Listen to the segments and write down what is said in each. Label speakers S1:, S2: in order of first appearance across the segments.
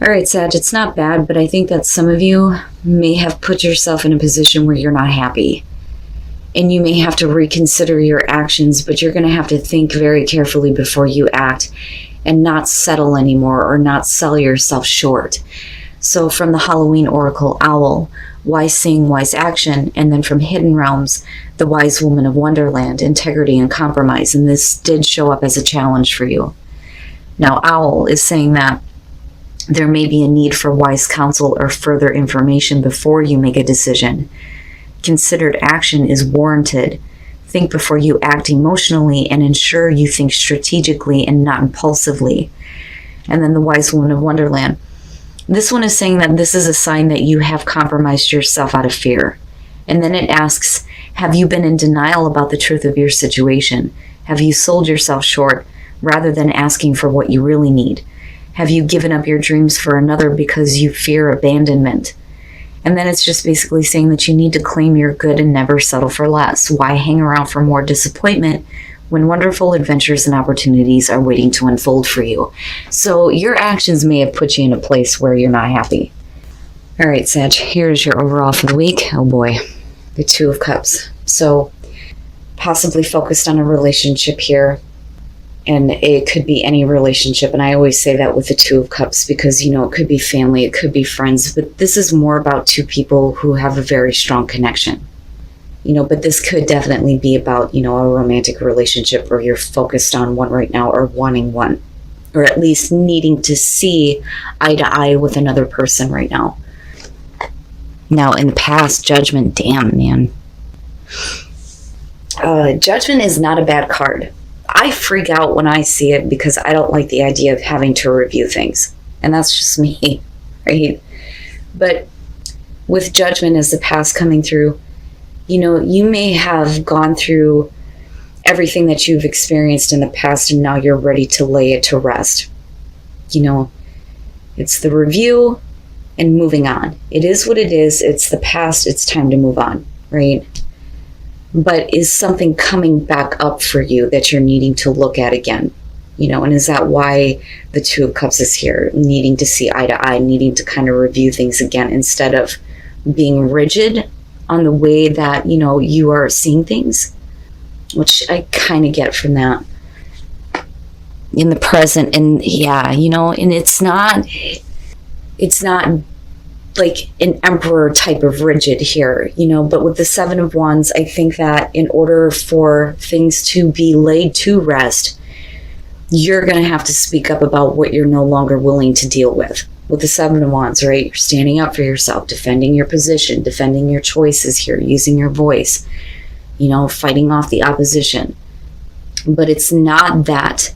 S1: All right, Sag, it's not bad, but I think that some of you may have put yourself in a position where you're not happy. And you may have to reconsider your actions, but you're going to have to think very carefully before you act and not settle anymore or not sell yourself short. So from the Halloween Oracle Owl, wise saying, wise action, and then from Hidden Realms, the Wise Woman of Wonderland, integrity and compromise. And this did show up as a challenge for you. Now, Owl is saying that there may be a need for wise counsel or further information before you make a decision. Considered action is warranted. Think before you act emotionally and ensure you think strategically and not impulsively. And then the Wise Woman of Wonderland. This one is saying that this is a sign that you have compromised yourself out of fear. And then it asks, have you been in denial about the truth of your situation? Have you sold yourself short rather than asking for what you really need? Have you given up your dreams for another because you fear abandonment? And then it's just basically saying that you need to claim your good and never settle for less. Why hang around for more disappointment when wonderful adventures and opportunities are waiting to unfold for you? So your actions may have put you in a place where you're not happy. All right, Sag, here's your overall for the week. Oh boy, the Two of Cups. So possibly focused on a relationship here. And it could be any relationship. And I always say that with the Two of Cups because, it could be family, it could be friends. But this is more about two people who have a very strong connection. But this could definitely be about, a romantic relationship where you're focused on one right now or wanting one. Or at least needing to see eye to eye with another person right now. Now, in the past, Judgment, damn, man. Judgment is not a bad card. I freak out when I see it because I don't like the idea of having to review things. And that's just me, right? But with Judgment as the past coming through, you may have gone through everything that you've experienced in the past and now you're ready to lay it to rest. It's the review and moving on. It is what it is. It's the past. It's time to move on, right? But is something coming back up for you that you're needing to look at again? And is that why the Two of Cups is here? Needing to see eye to eye, needing to kind of review things again instead of being rigid on the way that, you are seeing things, which I kind of get from that in the present. And yeah, and it's not like an emperor type of rigid here, but with the Seven of Wands, I think that in order for things to be laid to rest, you're going to have to speak up about what you're no longer willing to deal with. With the Seven of Wands, right? You're standing up for yourself, defending your position, defending your choices here, using your voice, fighting off the opposition. But it's not that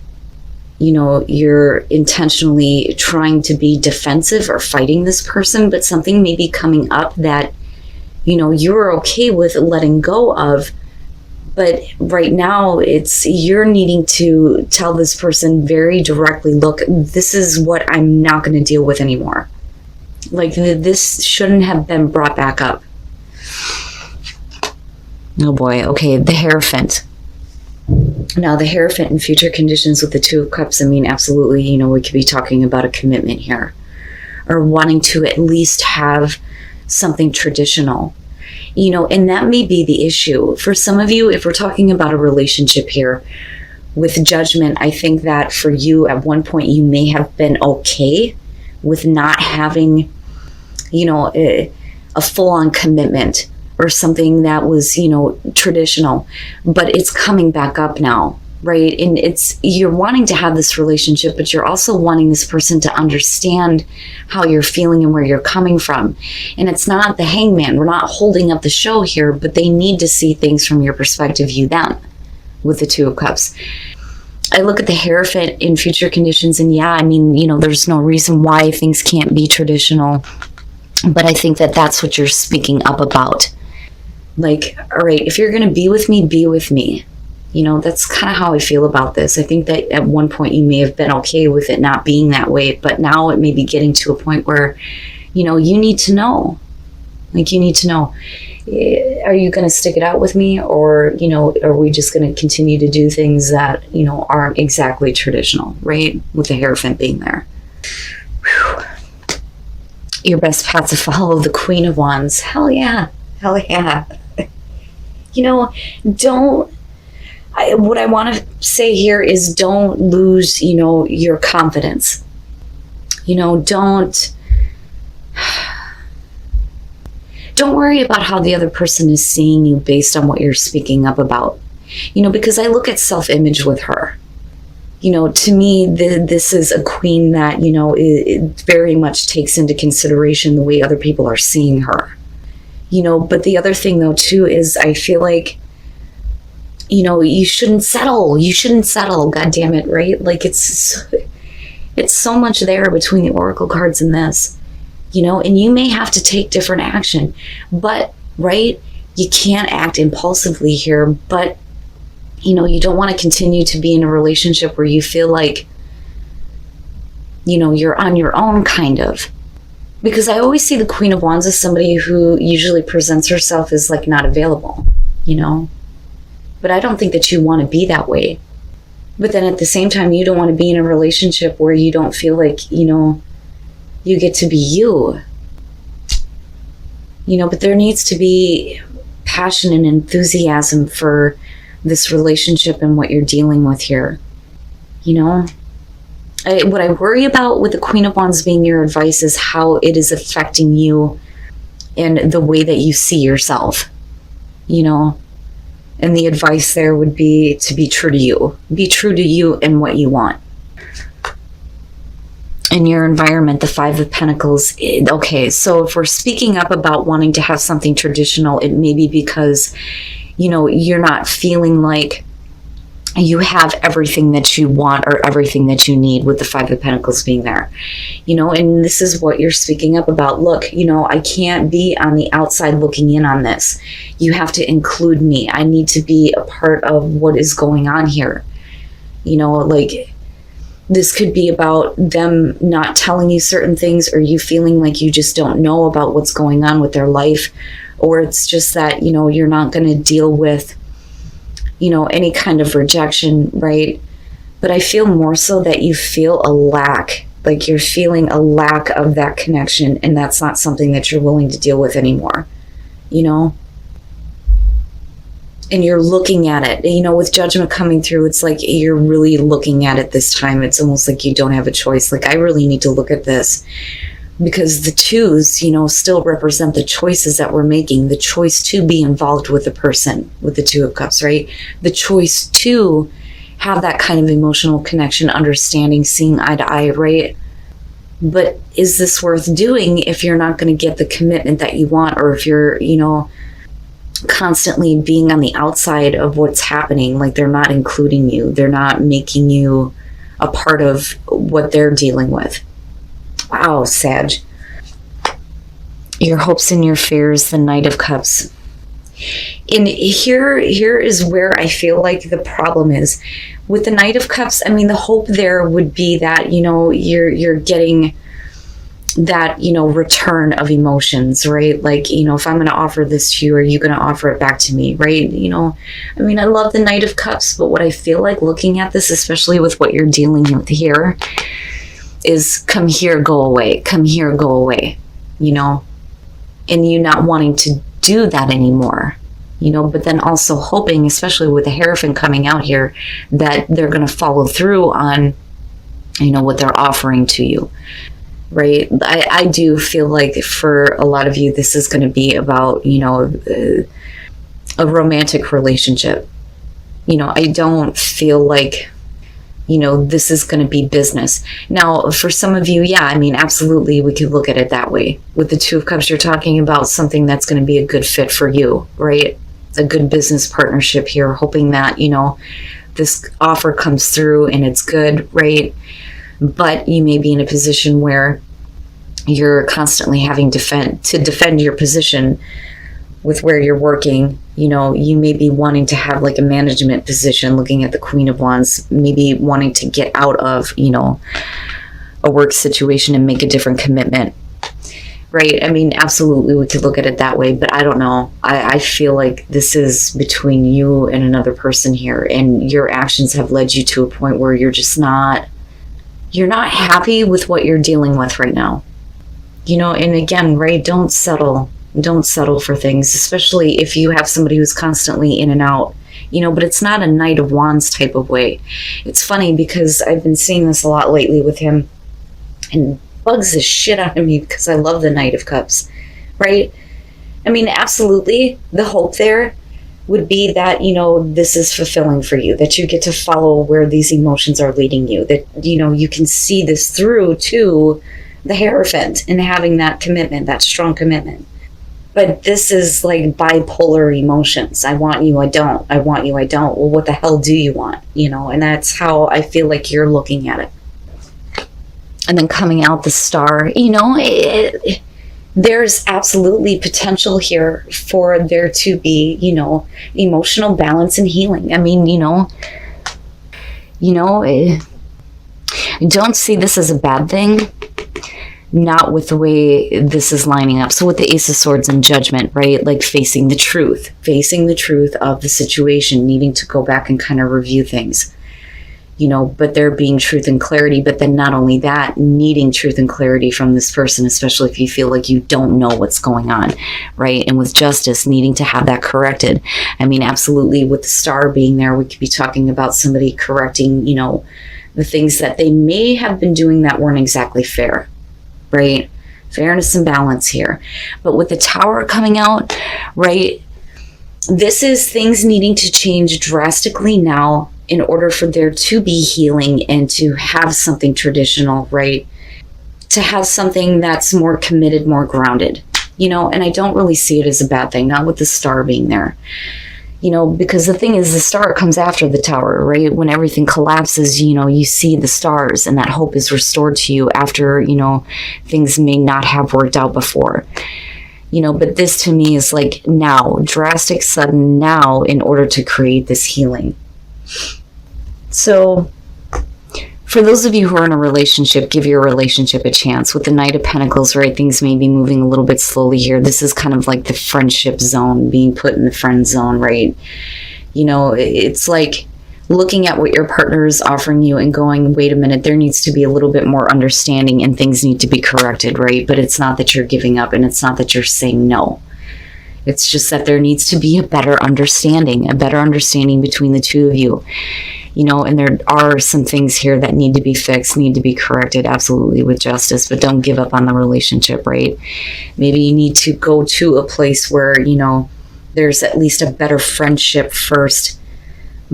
S1: you're intentionally trying to be defensive or fighting this person, but something may be coming up that, you're okay with letting go of. But right now you're needing to tell this person very directly, look, this is what I'm not going to deal with anymore. Like this shouldn't have been brought back up. Oh boy. Okay. The Hierophant. Now, the Hierophant in future conditions with the Two of Cups, absolutely, we could be talking about a commitment here or wanting to at least have something traditional, and that may be the issue. For some of you, if we're talking about a relationship here with Judgment, I think that for you at one point, you may have been okay with not having, a full-on commitment or something that was, traditional, but it's coming back up now, right? And you're wanting to have this relationship, but you're also wanting this person to understand how you're feeling and where you're coming from. And it's not the Hangman. We're not holding up the show here, but they need to see things from your perspective, you, them, with the Two of Cups. I look at the Hierophant in future conditions, and yeah, there's no reason why things can't be traditional, but I think that that's what you're speaking up about. Like, all right, if you're going to be with me, be with me. That's kind of how I feel about this. I think that at one point you may have been okay with it not being that way, but now it may be getting to a point where, you need to know. Like, you need to know, are you going to stick it out with me? Or, are we just going to continue to do things that, aren't exactly traditional, right? With the Hierophant being there. Whew. your best path to follow, the Queen of Wands. Hell yeah. Hell yeah. You know, what I want to say here is don't lose, you know, your confidence. You know, don't worry about how the other person is seeing you based on what you're speaking up about. You know, because I look at self-image with her. You know, to me, this is a queen that, you know, it very much takes into consideration the way other people are seeing her. You know, but the other thing, though, too, is I feel like, you know, you shouldn't settle. You shouldn't settle, God damn it, right? Like, it's so much there between the oracle cards and this, you know, and you may have to take different action, but, right, you can't act impulsively here, but, you know, you don't want to continue to be in a relationship where you feel like, you know, you're on your own, kind of. Because I always see the Queen of Wands as somebody who usually presents herself as, like, not available, you know? But I don't think that you want to be that way. But then at the same time, you don't want to be in a relationship where you don't feel like, you know, you get to be you. You know, but there needs to be passion and enthusiasm for this relationship and what you're dealing with here. You know? What I worry about with the Queen of Wands being your advice is how it is affecting you and the way that you see yourself. You know? And the advice there would be to be true to you. Be true to you and what you want. In your environment, the Five of Pentacles. Okay, so if we're speaking up about wanting to have something traditional, it may be because, you know, you're not feeling like you have everything that you want or everything that you need with the Five of Pentacles being there. You know, and this is what you're speaking up about. Look, you know, I can't be on the outside looking in on this. You have to include me. I need to be a part of what is going on here. You know, like, this could be about them not telling you certain things, or you feeling like you just don't know about what's going on with their life. Or it's just that, you know, you're not going to deal with, you know, any kind of rejection, right? But I feel more so that you feel a lack, like you're feeling a lack of that connection, and that's not something that you're willing to deal with anymore, you know? And you're looking at it, you know, with Judgment coming through, it's like you're really looking at it this time. It's almost like you don't have a choice. Like, I really need to look at this, because the twos, you know, still represent the choices that we're making, the choice to be involved with the person, with the Two of Cups, right? The choice to have that kind of emotional connection, understanding, seeing eye to eye, right? But is this worth doing if you're not going to get the commitment that you want, or if you're, you know, constantly being on the outside of what's happening, like they're not including you, they're not making you a part of what they're dealing with. Wow, Sag. Your hopes and your fears, the Knight of Cups. And here is where I feel like the problem is. With the Knight of Cups, I mean, the hope there would be that, you know, you're getting that, you know, return of emotions, right? Like, you know, if I'm going to offer this to you, are you going to offer it back to me, right? You know, I mean, I love the Knight of Cups, but what I feel like looking at this, especially with what you're dealing with here, is come here, go away, come here, go away, you know, and you not wanting to do that anymore, you know, but then also hoping, especially with the Hierophant coming out here, that they're going to follow through on, you know, what they're offering to you, right? I do feel like for a lot of you, this is going to be about, you know, a romantic relationship. You know, I don't feel like, you know, this is going to be business. Now, for some of you, yeah, I mean, absolutely, we could look at it that way. With the Two of Cups, you're talking about something that's going to be a good fit for you, right? A good business partnership here, hoping that, you know, this offer comes through and it's good, right? But you may be in a position where you're constantly having to defend your position with where you're working. You know, you may be wanting to have like a management position, looking at the Queen of Wands, maybe wanting to get out of, you know, a work situation and make a different commitment, right? I mean, absolutely, we could look at it that way, but I don't know. I feel like this is between you and another person here, and your actions have led you to a point where you're just not, you're not happy with what you're dealing with right now. And again, right, don't settle for things, especially if you have somebody who's constantly in and out, but it's not a Knight of Wands type of way. It's funny because I've been seeing this a lot lately with him, and bugs the shit out of me because I love the Knight of Cups, right? I mean, absolutely, the hope there would be that, this is fulfilling for you, that you get to follow where these emotions are leading you, that, you can see this through to the Hierophant and having that commitment, that strong commitment. But this is like bipolar emotions. I want you, I don't. I want you, I don't. Well, what the hell do you want? And that's how I feel like you're looking at it. And then coming out the Star, there's absolutely potential here for there to be, emotional balance and healing. I mean, I don't see this as a bad thing. Not with the way this is lining up. So with the Ace of Swords and Judgment, right? Like facing the truth of the situation, needing to go back and kind of review things, but there being truth and clarity. But then not only that, needing truth and clarity from this person, especially if you feel like you don't know what's going on, right? And with Justice, needing to have that corrected. I mean, absolutely, with the Star being there, we could be talking about somebody correcting, the things that they may have been doing that weren't exactly fair. Right? Fairness and balance here. But with the Tower coming out, right, this is things needing to change drastically now in order for there to be healing and to have something traditional, right? To have something that's more committed, more grounded, and I don't really see it as a bad thing, not with the Star being there. Because the thing is, the Star comes after the Tower, right? When everything collapses, you see the stars and that hope is restored to you after, things may not have worked out before. But this to me is like now, drastic, sudden now in order to create this healing. So for those of you who are in a relationship, give your relationship a chance. With the Knight of Pentacles, right, things may be moving a little bit slowly here. This is kind of like the friendship zone, being put in the friend zone, right? It's like looking at what your partner is offering you and going, wait a minute, there needs to be a little bit more understanding and things need to be corrected, right? But it's not that you're giving up and it's not that you're saying no. It's just that there needs to be a better understanding between the two of you. And there are some things here that need to be fixed, need to be corrected, absolutely, with Justice, but don't give up on the relationship, right? Maybe you need to go to a place where, there's at least a better friendship first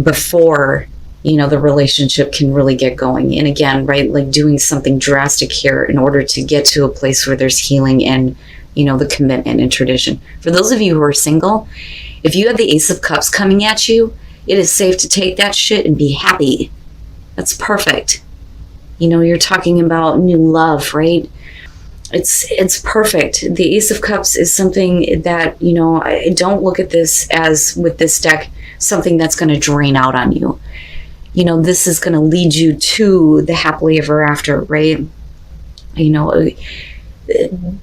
S1: before, the relationship can really get going. And again, right, like doing something drastic here in order to get to a place where there's healing and, the commitment and tradition. For those of you who are single, if you have the Ace of Cups coming at you, it is safe to take that shit and be happy. That's perfect. You're talking about new love, right? It's perfect. The Ace of Cups is something that, I don't look at this as, with this deck, something that's going to drain out on you. This is going to lead you to the happily ever after, right?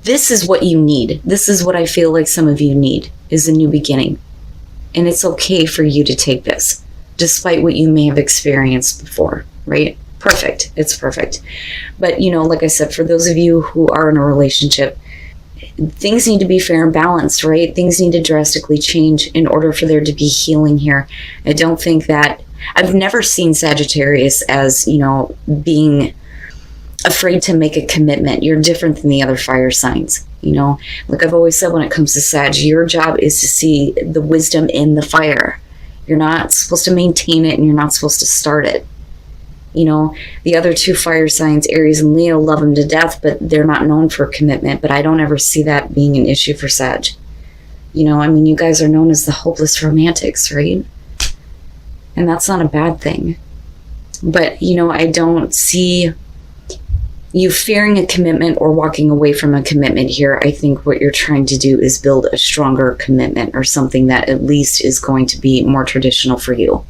S1: This is what you need. This is what I feel like some of you need, is a new beginning. And it's okay for you to take this, despite what you may have experienced before, right? Perfect. It's perfect. But, like I said, for those of you who are in a relationship, things need to be fair and balanced, right? Things need to drastically change in order for there to be healing here. I don't think that, I've never seen Sagittarius as, being afraid to make a commitment. You're different than the other fire signs. Like I've always said, when it comes to Sag, your job is to see the wisdom in the fire. You're not supposed to maintain it and you're not supposed to start it. The other two fire signs, Aries and Leo, love them to death, but they're not known for commitment. But I don't ever see that being an issue for Sag. You guys are known as the hopeless romantics, right? And that's not a bad thing. But, I don't see you fearing a commitment or walking away from a commitment here. I think what you're trying to do is build a stronger commitment or something that at least is going to be more traditional for you.